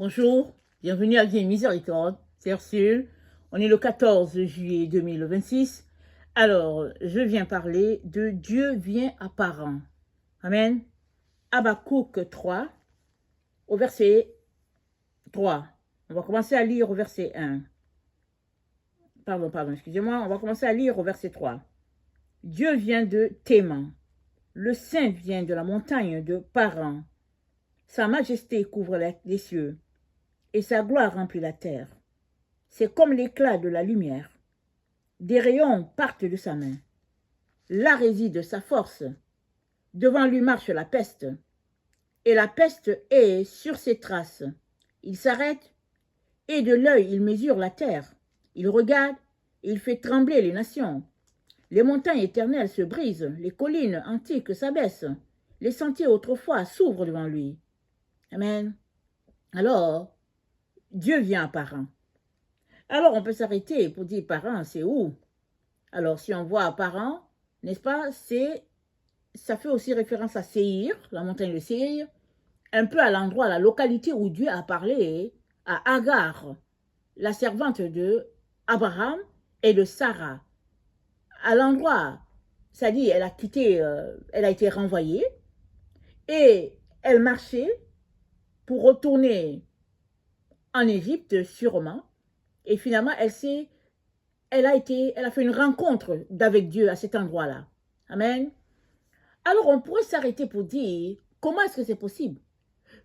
Bonjour, bienvenue à Vie et Miséricorde, c'est Ursule. On est le 14 juillet 2026. Alors, je viens parler de Dieu vient apparent. Amen. Habakkuk 3, au verset 3. On va commencer à lire au verset 1. Excusez-moi. On va commencer à lire au verset 3. Dieu vient de Théman. Le Saint vient de la montagne de Paran. Sa majesté couvre les cieux et sa gloire remplit la terre. C'est comme l'éclat de la lumière. Des rayons partent de sa main. Là réside sa force. Devant lui marche la peste. Et la peste est sur ses traces. Il s'arrête et de l'œil il mesure la terre. Il regarde et il fait trembler les nations. Les montagnes éternelles se brisent, les collines antiques s'abaissent. Les sentiers autrefois s'ouvrent devant lui. Amen. Alors, Dieu vient apparent. Alors, on peut s'arrêter pour dire apparent, c'est où? Alors, si on voit apparent, n'est-ce pas, ça fait aussi référence à Séir, la montagne de Séir, un peu à l'endroit, la localité où Dieu a parlé à Agar, la servante de Abraham et de Sarah. À l'endroit, c'est-à-dire, elle a quitté, elle a été renvoyée et elle marchait pour retourner en Égypte, sûrement. Et finalement, elle a fait une rencontre avec Dieu à cet endroit-là. Amen. Alors, on pourrait s'arrêter pour dire, comment est-ce que c'est possible?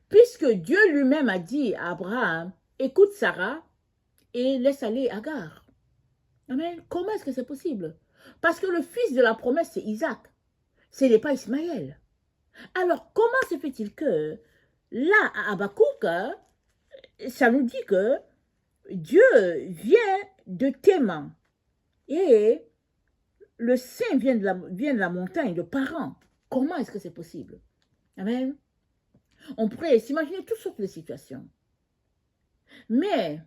Puisque Dieu lui-même a dit à Abraham, écoute Sarah et laisse aller Agar. Amen. Comment est-ce que c'est possible? Parce que le fils de la promesse, c'est Isaac. Ce n'est pas Ismaël. Alors, comment se fait-il que, là, à Habakkuk, ça nous dit que Dieu vient de Théman et le Saint vient de la montagne de Paran. Comment est-ce que c'est possible? Amen. On pourrait s'imaginer toutes sortes de situations. Mais,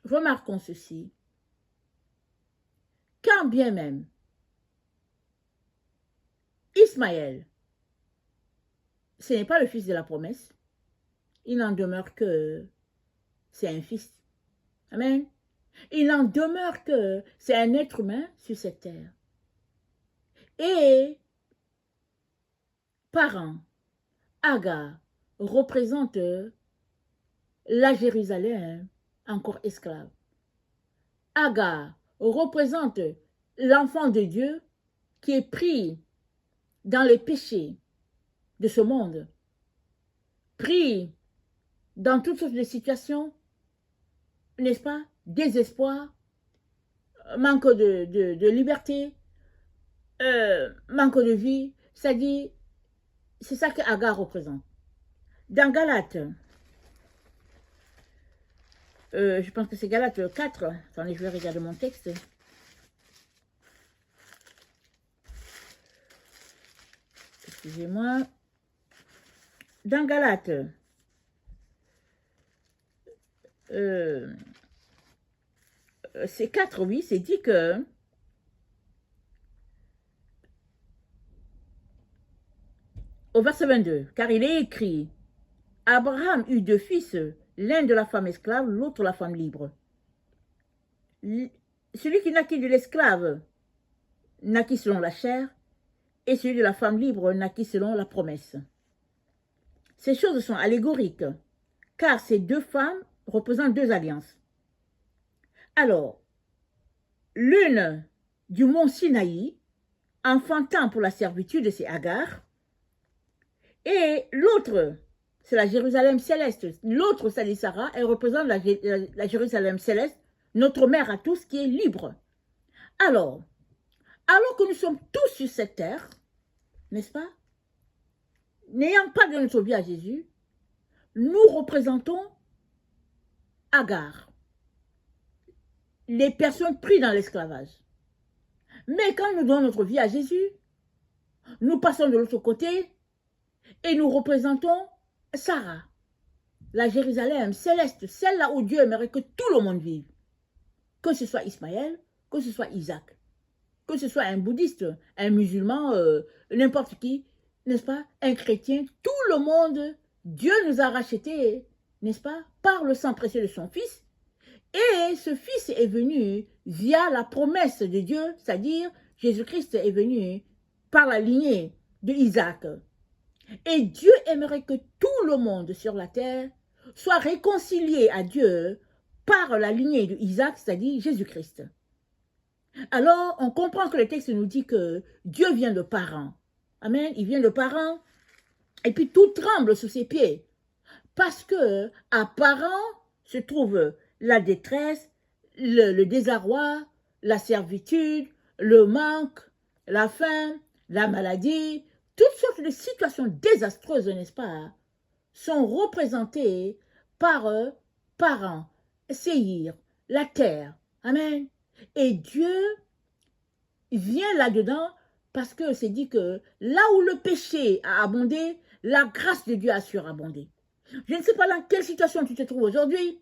remarquons ceci. Quand bien même, Ismaël, ce n'est pas le fils de la promesse, il n'en demeure que c'est un fils. Amen. Il n'en demeure que c'est un être humain sur cette terre. Et Paran, Agar, représente la Jérusalem encore esclave. Agar représente l'enfant de Dieu qui est pris dans les péchés de ce monde, pris dans toutes sortes de situations, n'est-ce pas? Désespoir, manque de liberté, manque de vie, c'est-à-dire, c'est ça que Agar représente. Dans Galates, je pense que c'est Galates 4, attendez, je vais regarder mon texte. Excusez-moi. Dans Galates, c'est 4, oui, c'est dit que au verset 22, car il est écrit, Abraham eut deux fils, l'un de la femme esclave, l'autre la femme libre. Celui qui naquit de l'esclave naquit selon la chair, et celui de la femme libre naquit selon la promesse. Ces choses sont allégoriques, car ces deux femmes représentent deux alliances. Alors, l'une du mont Sinaï, enfantant pour la servitude, c'est Agar, et l'autre, c'est la Jérusalem céleste. L'autre, c'est Sarah, elle représente la Jérusalem céleste, notre mère à tous qui est libre. Alors que nous sommes tous sur cette terre, n'est-ce pas? N'ayant pas de notre vie à Jésus, nous représentons Agar, les personnes prises dans l'esclavage. Mais quand nous donnons notre vie à Jésus, nous passons de l'autre côté et nous représentons Sarah, la Jérusalem céleste, celle-là où Dieu aimerait que tout le monde vive. Que ce soit Ismaël, que ce soit Isaac, que ce soit un bouddhiste, un musulman, n'importe qui, n'est-ce pas, un chrétien, tout le monde, Dieu nous a rachetés, n'est-ce pas, par le sang précieux de son fils. Et ce fils est venu via la promesse de Dieu, c'est-à-dire Jésus-Christ est venu par la lignée de Isaac. Et Dieu aimerait que tout le monde sur la terre soit réconcilié à Dieu par la lignée de Isaac, c'est-à-dire Jésus-Christ. Alors, on comprend que le texte nous dit que Dieu vient de parents. Amen. Il vient de parents. Et puis tout tremble sous ses pieds. Parce que à parents se trouve la détresse, le désarroi, la servitude, le manque, la faim, la maladie, toutes sortes de situations désastreuses, n'est-ce pas, sont représentées par parents, Séhir, la terre. Amen. Et Dieu vient là-dedans parce que c'est dit que là où le péché a abondé, la grâce de Dieu a surabondé. Je ne sais pas dans quelle situation tu te trouves aujourd'hui.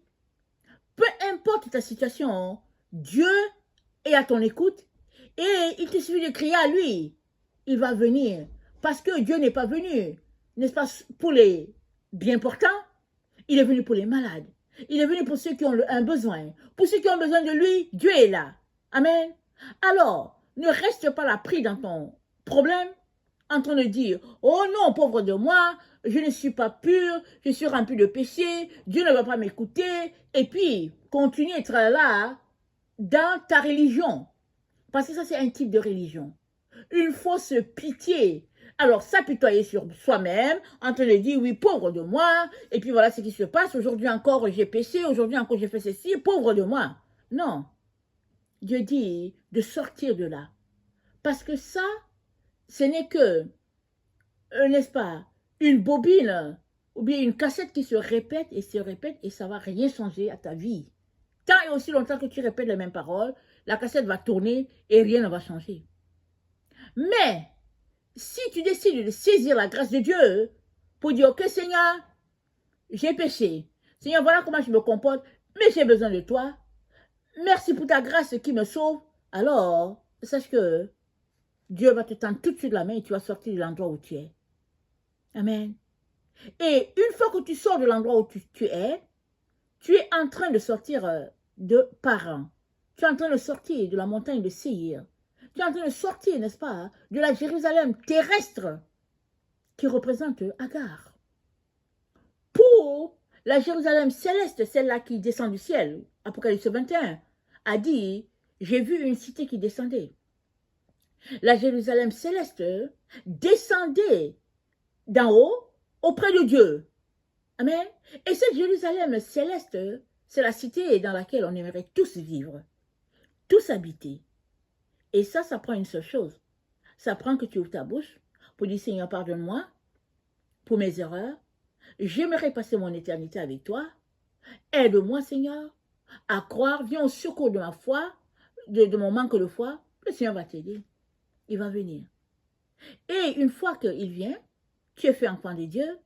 Peu importe ta situation, Dieu est à ton écoute et il te suffit de crier à lui. Il va venir parce que Dieu n'est pas venu, n'est-ce pas, pour les bien portants, il est venu pour les malades. Il est venu pour ceux qui ont un besoin. Pour ceux qui ont besoin de lui, Dieu est là. Amen. Alors, ne reste pas là pris dans ton problème en train de dire « Oh non, pauvre de moi, je ne suis pas pur, je suis rempli de péché, Dieu ne va pas m'écouter. » Et puis, continue à être là dans ta religion. Parce que ça, c'est un type de religion. Une fausse pitié. Alors, s'apitoyer sur soi-même, en train de dire, oui, pauvre de moi, et puis voilà ce qui se passe, aujourd'hui encore j'ai péché, aujourd'hui encore j'ai fait ceci, pauvre de moi. Non. Dieu dit de sortir de là. Parce que ça, ce n'est que, n'est-ce pas, une bobine, ou bien une cassette qui se répète, et ça ne va rien changer à ta vie. Tant et aussi longtemps que tu répètes les mêmes paroles, la cassette va tourner et rien ne va changer. Mais, si tu décides de saisir la grâce de Dieu pour dire, ok Seigneur, j'ai péché. Seigneur, voilà comment je me comporte, mais j'ai besoin de toi. Merci pour ta grâce qui me sauve. Alors, sache que Dieu va te tendre tout de suite la main et tu vas sortir de l'endroit où tu es. Amen. Et une fois que tu sors de l'endroit où tu es en train de sortir de Paran. Tu es en train de sortir de la montagne de Séhir. Tu es en train de sortir, n'est-ce pas, de la Jérusalem terrestre qui représente Agar. Pour la Jérusalem céleste, celle-là qui descend du ciel, Apocalypse 21, a dit, j'ai vu une cité qui descendait. La Jérusalem céleste descendait d'en haut auprès de Dieu. Amen. Et cette Jérusalem céleste, c'est la cité dans laquelle on aimerait tous vivre, tous habiter. Et ça prend une seule chose. Ça prend que tu ouvres ta bouche pour dire, Seigneur, pardonne-moi pour mes erreurs. J'aimerais passer mon éternité avec toi. Aide-moi, Seigneur, à croire. Viens au secours de ma foi, de mon manque de foi. Le Seigneur va t'aider. Il va venir. Et une fois qu'il vient, tu es fait enfant de Dieu.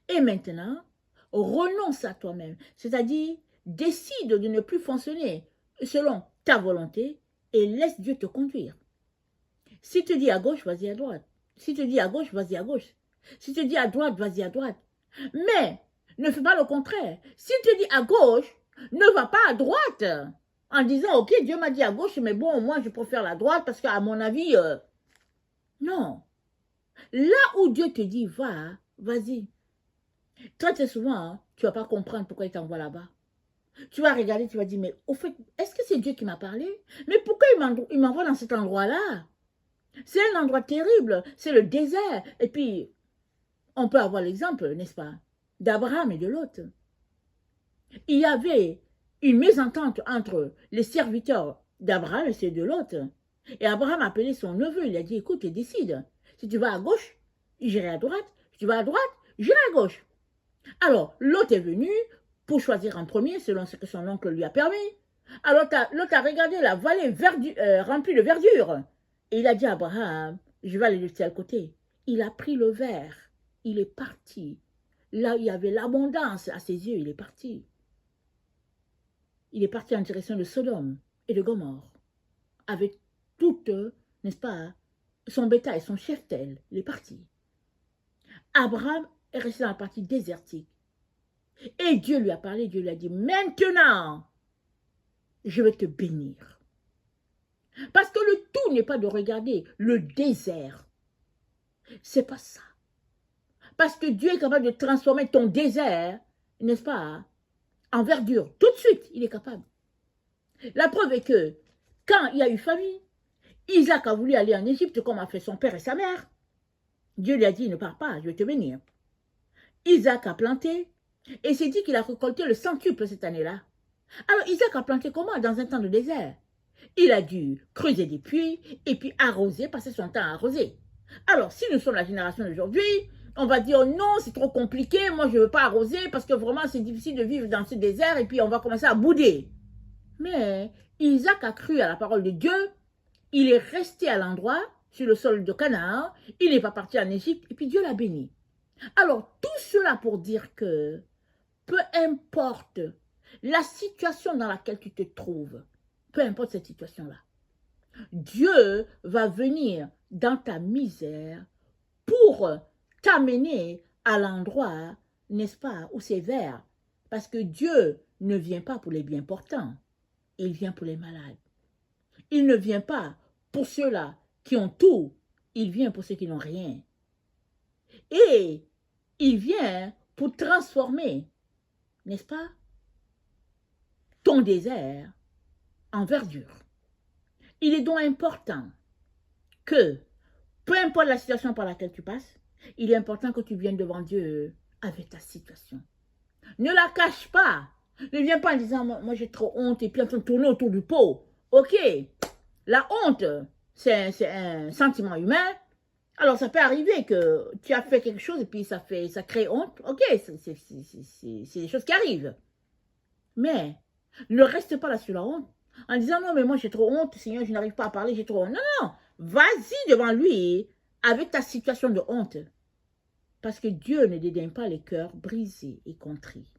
Et maintenant, renonce à toi-même. C'est-à-dire, décide de ne plus fonctionner selon ta volonté et laisse Dieu te conduire. Si tu dis à gauche, vas-y à droite. Si tu dis à gauche, vas-y à gauche. Si tu dis à droite, vas-y à droite. Mais ne fais pas le contraire. Si tu dis à gauche, ne va pas à droite. En disant, ok, Dieu m'a dit à gauche, mais bon, moi, je préfère la droite parce qu'à mon avis, non. Là où Dieu te dit, va, vas-y. Très souvent, hein, tu ne vas pas comprendre pourquoi il t'envoie là-bas. Tu vas regarder, tu vas dire, mais au fait, est-ce que c'est Dieu qui m'a parlé? Mais pourquoi il m'envoie dans cet endroit-là? C'est un endroit terrible, c'est le désert. Et puis, on peut avoir l'exemple, n'est-ce pas, d'Abraham et de Lot. Il y avait une mésentente entre les serviteurs d'Abraham et ceux de Lot. Et Abraham a appelé son neveu, il a dit, écoute, décide. Si tu vas à gauche, j'irai à droite. Si tu vas à droite, j'irai à gauche. Alors, Lot est venu pour choisir en premier, selon ce que son oncle lui a permis. Alors, Lot a regardé la vallée remplie de verdure. Et il a dit à Abraham, je vais aller de tel côté. Il a pris le verre, il est parti. Là, il y avait l'abondance à ses yeux, il est parti. Il est parti en direction de Sodome et de Gomorrhe. Avec toute, n'est-ce pas, son bétail, son cheptel, il est parti. Abraham est resté dans la partie désertique. Et Dieu lui a parlé, Dieu lui a dit, maintenant, je vais te bénir. Parce que le tout n'est pas de regarder le désert. C'est pas ça. Parce que Dieu est capable de transformer ton désert, n'est-ce pas, en verdure. Tout de suite, il est capable. La preuve est que, quand il y a eu famine, Isaac a voulu aller en Égypte comme a fait son père et sa mère. Dieu lui a dit, ne pars pas, je vais te bénir. Isaac a planté, et c'est dit qu'il a récolté le centuple cette année-là. Alors Isaac a planté comment? Dans un temps de désert. Il a dû creuser des puits, et puis arroser, passer son temps à arroser. Alors, si nous sommes la génération d'aujourd'hui, on va dire, non, c'est trop compliqué, moi je ne veux pas arroser, parce que vraiment c'est difficile de vivre dans ce désert, et puis on va commencer à bouder. Mais Isaac a cru à la parole de Dieu, il est resté à l'endroit, sur le sol de Canaan, il n'est pas parti en Égypte, et puis Dieu l'a béni. Alors, tout cela pour dire que, peu importe la situation dans laquelle tu te trouves, peu importe cette situation-là, Dieu va venir dans ta misère pour t'amener à l'endroit, n'est-ce pas, où c'est vert. Parce que Dieu ne vient pas pour les bien portants, il vient pour les malades. Il ne vient pas pour ceux-là qui ont tout, il vient pour ceux qui n'ont rien. Et il vient pour transformer, n'est-ce pas, ton désert en verdure. Il est donc important que, peu importe la situation par laquelle tu passes, il est important que tu viennes devant Dieu avec ta situation. Ne la cache pas. Ne viens pas en disant, moi j'ai trop honte, et puis en train de tourner autour du pot. Ok, la honte, c'est un sentiment humain. Alors ça peut arriver que tu as fait quelque chose et puis ça crée honte. Ok, c'est des choses qui arrivent. Mais ne reste pas là sur la honte. En disant, non, mais moi j'ai trop honte, Seigneur, je n'arrive pas à parler, j'ai trop honte. Non, non, vas-y devant lui avec ta situation de honte. Parce que Dieu ne dédaigne pas les cœurs brisés et contrits.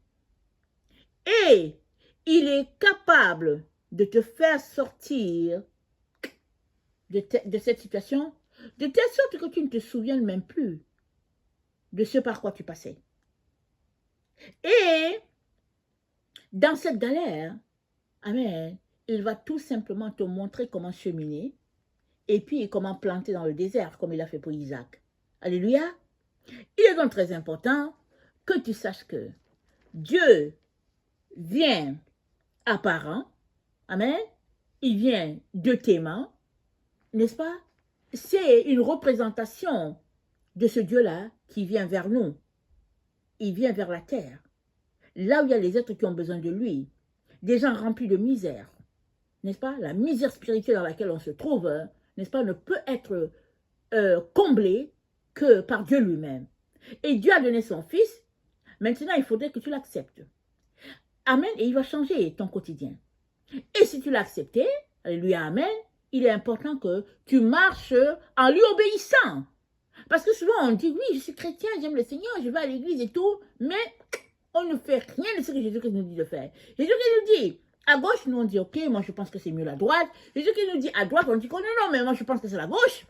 Et il est capable de te faire sortir de cette situation, de telle sorte que tu ne te souviennes même plus de ce par quoi tu passais. Et dans cette galère, amen, il va tout simplement te montrer comment cheminer et puis comment planter dans le désert, comme il a fait pour Isaac. Alléluia. Il est donc très important que tu saches que Dieu vient apparent, amen, il vient de tes mains, n'est-ce pas? C'est une représentation de ce Dieu-là qui vient vers nous. Il vient vers la terre, là où il y a les êtres qui ont besoin de lui, des gens remplis de misère, n'est-ce pas? La misère spirituelle dans laquelle on se trouve, n'est-ce pas, ne peut être comblée que par Dieu lui-même. Et Dieu a donné son Fils, maintenant il faudrait que tu l'acceptes. Amen, et il va changer ton quotidien. Et si tu l'as accepté, alléluia, amen, il est important que tu marches en lui obéissant. Parce que souvent on dit, oui, je suis chrétien, j'aime le Seigneur, je vais à l'église et tout, mais on ne fait rien de ce que Jésus-Christ nous dit de faire. Jésus-Christ nous dit, à gauche, nous on dit, ok, moi je pense que c'est mieux la droite. Jésus-Christ nous dit, à droite, on dit, oh, non, non, mais moi je pense que c'est la gauche.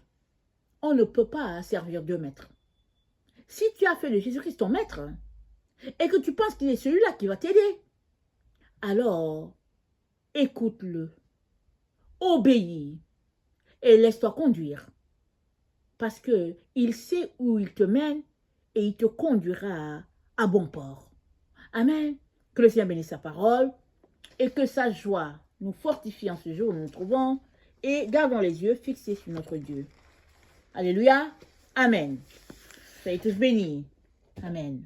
On ne peut pas servir deux maîtres. Si tu as fait de Jésus-Christ ton maître, et que tu penses qu'il est celui-là qui va t'aider, alors écoute-le, obéis et laisse-toi conduire. Parce qu'il sait où il te mène et il te conduira à bon port. Amen. Que le Seigneur bénisse sa parole et que sa joie nous fortifie en ce jour où nous nous trouvons et gardons les yeux fixés sur notre Dieu. Alléluia. Amen. Soyez tous bénis. Amen.